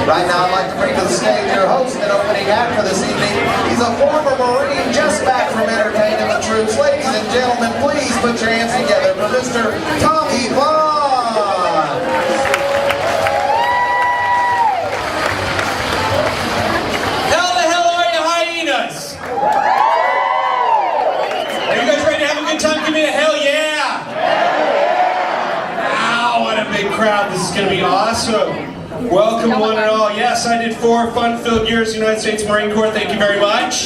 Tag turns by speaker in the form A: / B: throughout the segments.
A: Right now, I'd like to bring to the stage your host and opening act for this evening. He's a former Marine just back from entertaining the troops. Ladies and gentlemen, please put your hands together for Mr. Tommy Von.
B: How the hell are you, hyenas? Are you guys ready to have a good time? Give me a hell yeah! Wow, what a big crowd. This is going to be awesome. Welcome one and all. Yes, I did 4 fun-filled years in the United States Marine Corps. Thank you very much.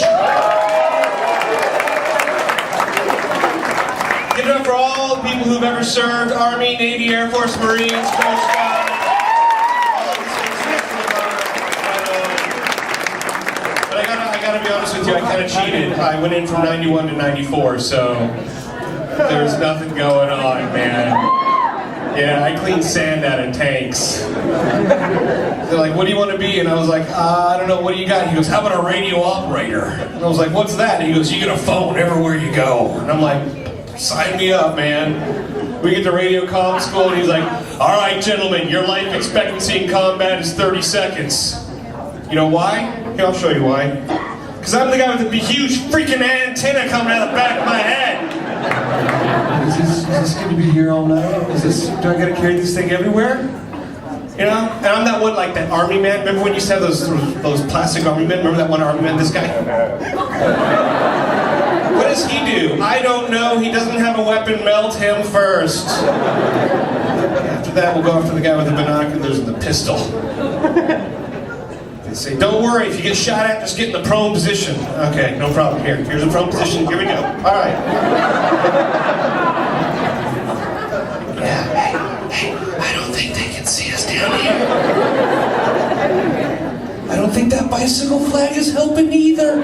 B: Give it up for all the people who've ever served: Army, Navy, Air Force, Marines, Coast Guard. But I gotta be honest with you, I kind of cheated. I went in from 91 to 94, so there's nothing going on, man. Yeah, I clean sand out of tanks. They're like, what do you want to be? And I was like, I don't know, what do you got? He goes, how about a radio operator? And I was like, what's that? And he goes, you get a phone everywhere you go. And I'm like, sign me up, man. We get to radio comm school, and he's like, all right, gentlemen, your life expectancy in combat is 30 seconds. You know why? Here, I'll show you why. Because I'm the guy with the huge freaking antenna coming out of the back of my head. Is this going to be here all night? Do I got to carry this thing everywhere? You know? And I'm that one, like that army man. Remember when you used to have those plastic army men? Remember that one army man, this guy? What does he do? I don't know. He doesn't have a weapon. Melt him first. After that, we'll go after the guy with the binoculars and the pistol. They say, don't worry, if you get shot at, just get in the prone position. Okay, no problem. Here's a prone position. Here we go. All right. Yeah, hey, I don't think they can see us down here. I don't think that bicycle flag is helping either.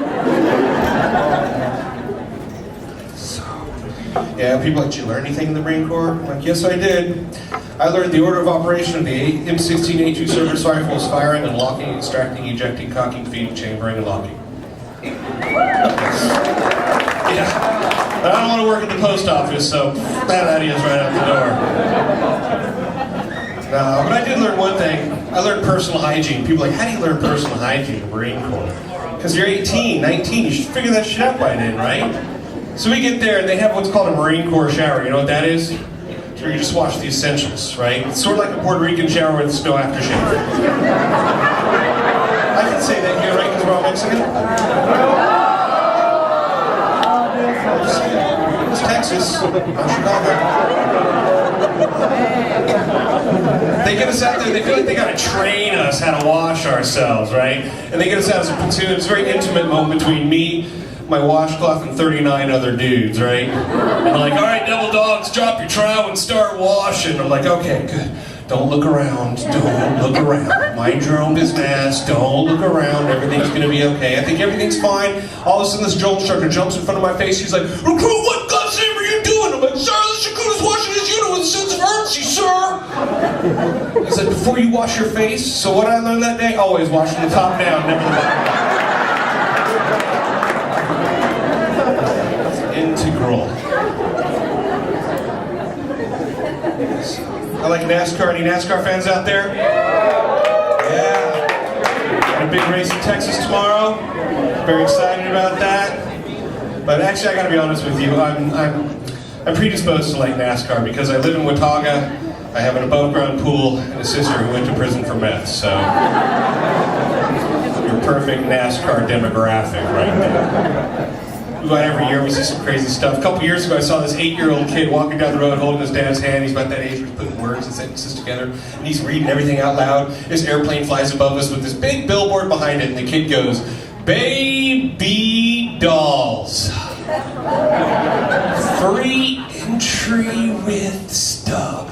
B: Yeah, people are like, did you learn anything in the Marine Corps? I'm like, yes, I did. I learned the order of operation of the M16A2 service rifles: firing and locking, extracting, ejecting, cocking, feeding, chambering, and locking. Yeah. But I don't want to work at the post office, so that idea is right out the door. No, but I did learn one thing. I learned personal hygiene. People are like, how do you learn personal hygiene in the Marine Corps? Because you're 18, 19, you should figure that shit out by then, right? So we get there, and they have what's called a Marine Corps shower. You know what that is? Where you just wash the essentials, right? It's sort of like a Puerto Rican shower with no aftershave. I can say that here, right? Because we're all Mexican. It's Texas, not Chicago. They get us out there, they feel like they gotta train us how to wash ourselves, right? And they get us out as a platoon. It's a very intimate moment between me, my washcloth, and 39 other dudes, right? And they're like, all right, devil dogs, drop your trowel and start washing. I'm like, okay, good. Don't look around. Don't look around. Mind your own business. Don't look around. Everything's going to be okay. I think everything's fine. All of a sudden, this drill instructor jumps in front of my face. He's like, recruit, what goddamn are you doing? I'm like, sir, this recruit is washing his unit with a sense of urgency, sir. He's like, before you wash your face. So what I learned that day? Always wash from the top down, never the bottom. Integral. I like NASCAR. Any NASCAR fans out there? Yeah. Got a big race in Texas tomorrow. Very excited about that. But actually, I got to be honest with you. I'm predisposed to like NASCAR because I live in Watauga. I have an above-ground pool and a sister who went to prison for meth. So your perfect NASCAR demographic right there. We go out every year, we see some crazy stuff. A couple years ago, I saw this 8-year-old kid walking down the road holding his dad's hand. He's about that age where he's putting words and sentences together, and he's reading everything out loud. This airplane flies above us with this big billboard behind it, and the kid goes, "Baby dolls. Free entry with stub."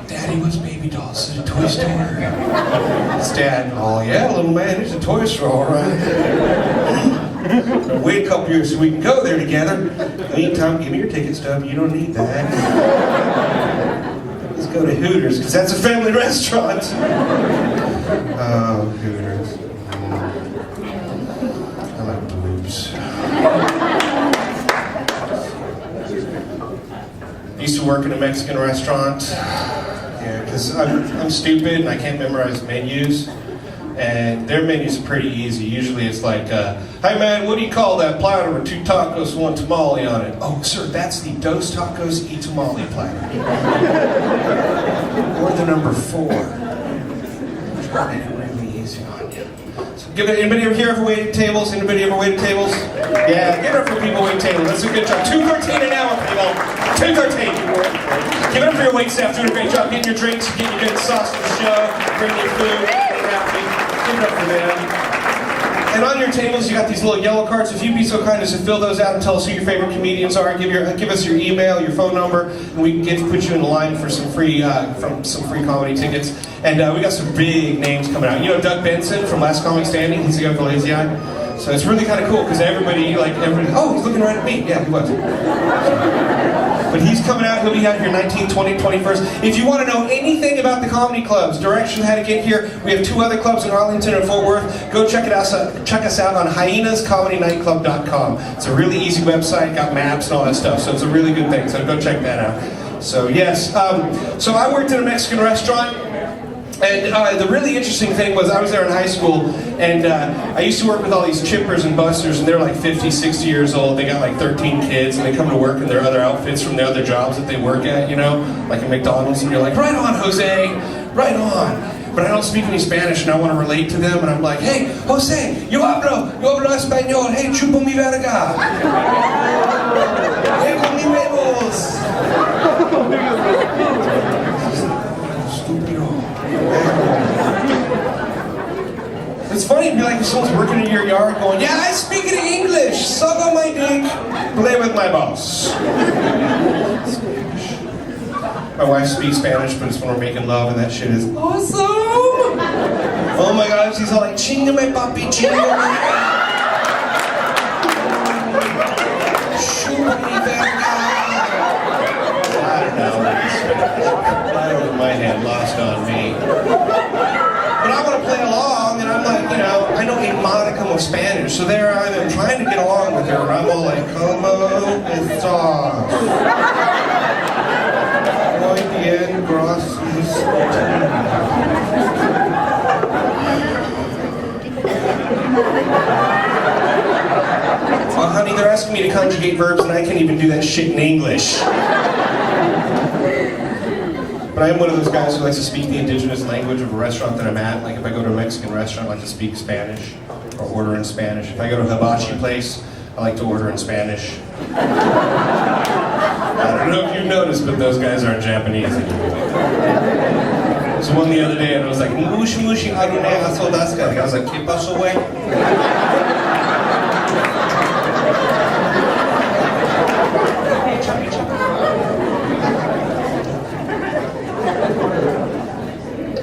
B: Daddy, what's baby dolls? Is it a toy store? It's Dad. Oh yeah, little man, it's a toy store, all right. Wait a couple years so we can go there together. Meantime, give me your ticket stub. You don't need that. Let's go to Hooters, because that's a family restaurant. Oh, Hooters. I like boobs. I used to work in a Mexican restaurant. Yeah, because I'm stupid and I can't memorize menus. And their menus are pretty easy. Usually it's like, hey man, what do you call that platter with 2 tacos, 1 tamale on it? Oh, sir, that's the dos tacos y tamale platter. Or the number 4. Try it really easy on you. So anybody ever here ever waited tables? Anybody ever waited tables? Yeah, give it up for people waiting tables. That's a good job. $2.13 an hour, people. $2.13. Give it up for your wait staff. Doing a great job. Getting your drinks, getting your good sauce to the show, bringing your food. Give it up for them. And on your tables, you got these little yellow cards. If you'd be so kind as to fill those out and tell us who your favorite comedians are, give us your email, your phone number, and we can put you in the line for some free comedy tickets. And we got some big names coming out. You know Doug Benson from Last Comic Standing? He's the guy for Lazy Eye. So it's really kind of cool because everybody, oh, he's looking right at me. Yeah, he was. But he's coming out, he'll be out here 19, 20, 21st. If you want to know anything about the comedy clubs, directions how to get here, we have 2 other clubs in Arlington and Fort Worth. Go check us out on hyenascomedynightclub.com. It's a really easy website, got maps and all that stuff, so it's a really good thing, so go check that out. So yes, so I worked in a Mexican restaurant. And the really interesting thing was I was there in high school, and I used to work with all these chippers and busters, and they're like 50, 60 years old. They got like 13 kids, and they come to work in their other outfits from the other jobs that they work at, you know, like at McDonald's, and you're like, right on, Jose, right on. But I don't speak any Spanish, and I want to relate to them, and I'm like, hey, Jose, yo hablo español, hey, chupo mi verga. Hey, con mi huevos. It's funny to be like if someone's working in your yard going, yeah, I speak in English, suck on my dick, play with my boss. My wife speaks Spanish, but it's when we're making love, and that shit is awesome. Oh my gosh, she's all like, chingame papi, chingame. Shoot me verga. I don't know. Fire over my head, lost on me. But I want to play along, and I'm like, you know, I know a modicum of Spanish, so there I am trying to get along with her, and I'm all like, como estás? Muy bien, gracias. Well, honey, they're asking me to conjugate verbs, and I can't even do that shit in English. But I am one of those guys who likes to speak the indigenous language of a restaurant that I'm at. Like if I go to a Mexican restaurant, I like to speak Spanish or order in Spanish. If I go to a hibachi place, I like to order in Spanish. I don't know if you've noticed, but those guys aren't Japanese anymore. So one the other day, and I was like, mushi mushi harune aso desu ka? I was like, ¿qué pasó, güey?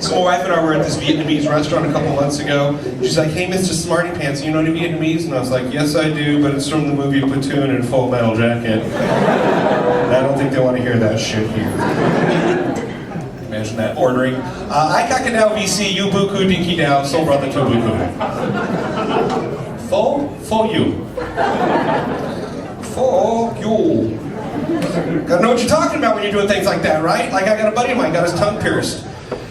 B: So my wife and I were at this Vietnamese restaurant a couple months ago. She's like, hey, Mr. Smarty Pants, you know any Vietnamese? And I was like, yes, I do, but it's from the movie Platoon and Full Metal Jacket. And I don't think they want to hear that shit here. Imagine that ordering. I kakanao VC, you buku dinky dao, so brother to buku. For you. For you. Gotta know what you're talking about when you're doing things like that, right? Like I got a buddy of mine, got his tongue pierced.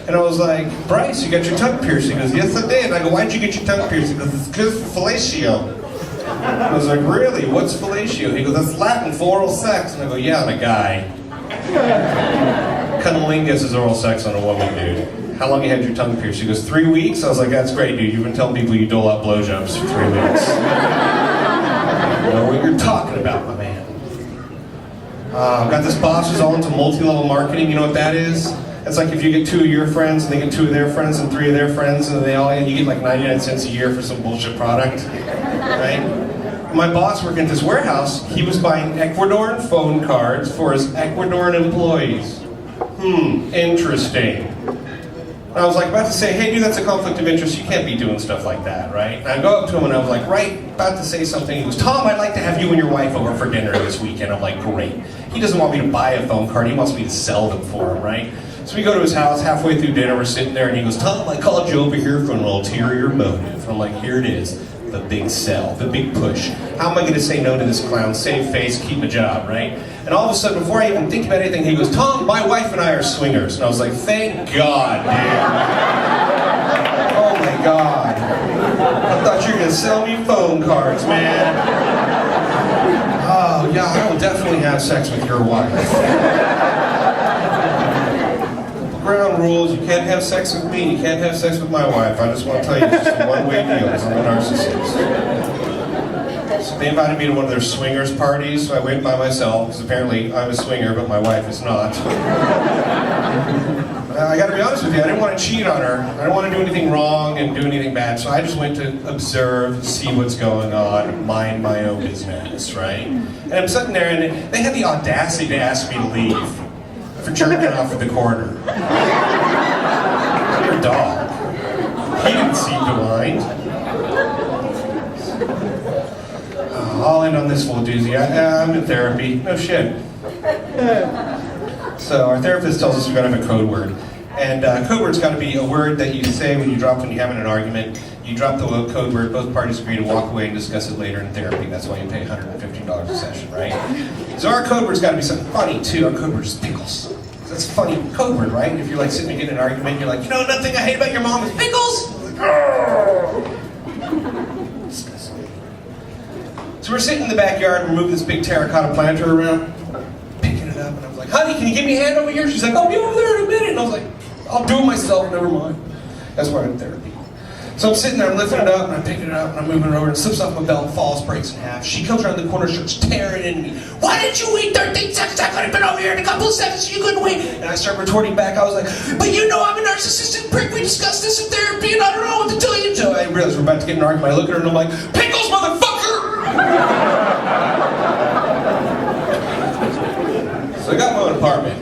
B: And I was like, Bryce, you got your tongue pierced? He goes, yes, I did. And I go, why'd you get your tongue pierced? He goes, it's because of fellatio. I was like, really? What's fellatio? He goes, that's Latin for oral sex. And I go, yeah, on a guy. Cunnilingus is oral sex on a woman, dude. How long you had your tongue pierced? He goes, 3 weeks? I was like, that's great, dude. You've been telling people you dole out blowjobs for 3 weeks. You know what you're talking about, my man. I've got this boss who's all into multi-level marketing. You know what that is? It's like if you get 2 of your friends, and they get 2 of their friends, and 3 of their friends, and you get like 99 cents a year for some bullshit product, right? My boss working at this warehouse, he was buying Ecuadorian phone cards for his Ecuadorian employees. Interesting. I was like about to say, hey dude, that's a conflict of interest, you can't be doing stuff like that, right? And I go up to him and I was like, right, about to say something. He goes, Tom, I'd like to have you and your wife over for dinner this weekend. I'm like, great. He doesn't want me to buy a phone card, he wants me to sell them for him, right? So we go to his house, halfway through dinner, we're sitting there and he goes, Tom, I called you over here for an ulterior motive. I'm like, here it is, the big sell, the big push. How am I gonna say no to this clown? Save face, keep a job, right? And And all of a sudden, before I even think about anything, he goes, Tom, my wife and I are swingers. And I was like, thank God, dude. Oh my God. I thought you were going to sell me phone cards, man. Oh, yeah, I will definitely have sex with your wife. Ground rules, you can't have sex with me, you can't have sex with my wife. I just want to tell you, it's just a one-way deal, I'm a narcissist. So they invited me to one of their swingers parties, so I went by myself, because apparently I'm a swinger, but my wife is not. I gotta be honest with you, I didn't want to cheat on her. I didn't want to do anything wrong and do anything bad, so I just went to observe, see what's going on, mind my own business, right? And I'm sitting there, and they had the audacity to ask me to leave for jerking off in the corner. Your dog. He didn't seem to mind. I'll end on this little doozy. I'm in therapy. No shit. So our therapist tells us we've got to have a code word. And code word's got to be a word that you say when you're having an argument. You drop the code word, both parties agree to walk away and discuss it later in therapy. That's why you pay $115 a session, right? So our code word's got to be something funny too. Our code word is pickles. That's a funny code word, right? If you're like sitting and getting an argument, you're like, you know, another thing I hate about your mom is pickles. Disgusting. So we're sitting in the backyard, we're moving this big terracotta planter around, picking it up, and I was like, honey, can you give me a hand over here? She's like, I'll be over there in a minute. And I was like, I'll do it myself, never mind. That's why I'm in therapy. So I'm sitting there, I'm lifting it up, and I'm picking it up, and I'm moving it over, and it slips off my belt, falls, breaks in half. She comes around the corner, starts tearing into me. Why didn't you wait 13 seconds? I could have been over here in a couple of seconds, so you couldn't wait. And I start retorting back. I was like, but you know I'm a narcissistic prick. We discussed this in therapy, and I don't know what to tell you. So I realized we're about to get in an argument. I look at her, and I'm like, pickles, motherfucker! So I got my own apartment.